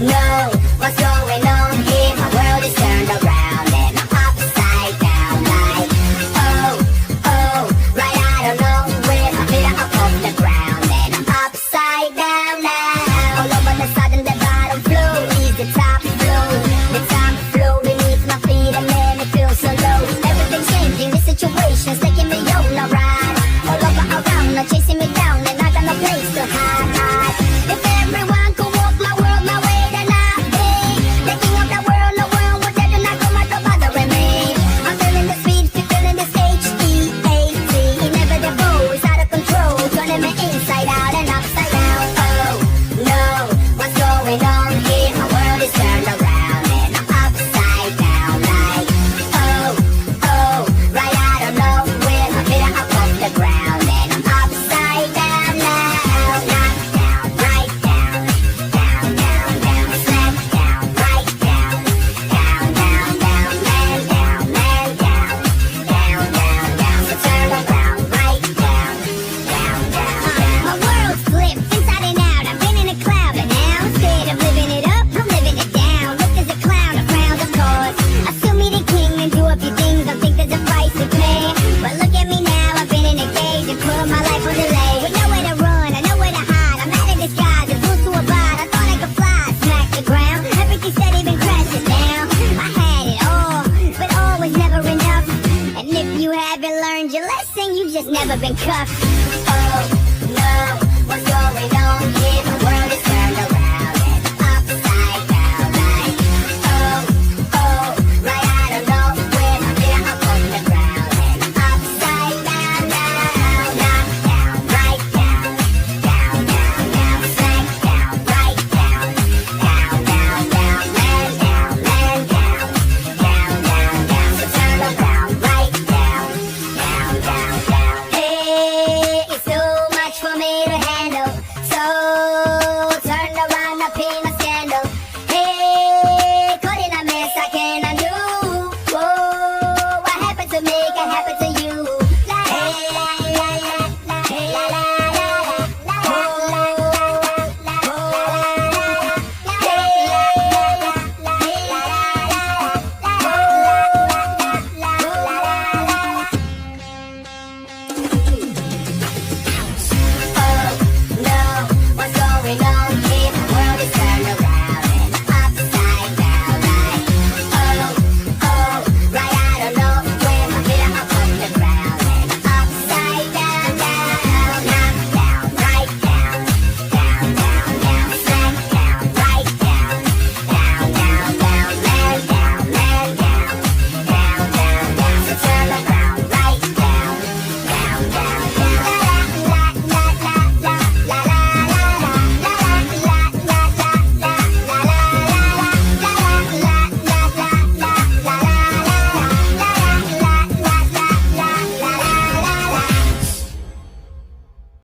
no, what's going on here? My world is turned around and I'm upside down like, oh, oh, right out of nowhere. My feet are up off the ground and I'm upside down now. All over the sudden the bottom floor is the top floor. The top floor beneath my feet and then it feels so low. Everything's changing, the situation's taking me on a ride. All over around, not chasing me down and I got no place to hide. If everyone could walk my world my way, then I'd be the king of the world would dare to knock on my door bothering me. I'm feeling the speed, feeling this H-E-A-T. Inevitable, it's out of control, turning me inside out and upside down. Oh, no, what's going on here? My world is turned around and I'm upside down like, oh, oh, right out of nowhere. My feet are up off the ground and I'm upside down now. Knock down, right down, down, down, down, smack down, right down, down, down, down, man down, man down, down, down, down. So turn around, right down, down, down, down. My world's flipped inside and out. I've been in a cloud, but now instead of living it up, I'm living it down. Look, there's a clown, a crown, of course. Assume me the king and do a few things. I think there's a price to pay. But look at me now, I've been in a cage and put my life on delay. With nowhere to run, I nowhere to hide. I'm out of disguise, there's rules to abide. I thought I could fly, smack the ground. Everything steady been crashing down. I had it all, but all was never enough. And if you haven't learned your lesson, you just never been cuffed.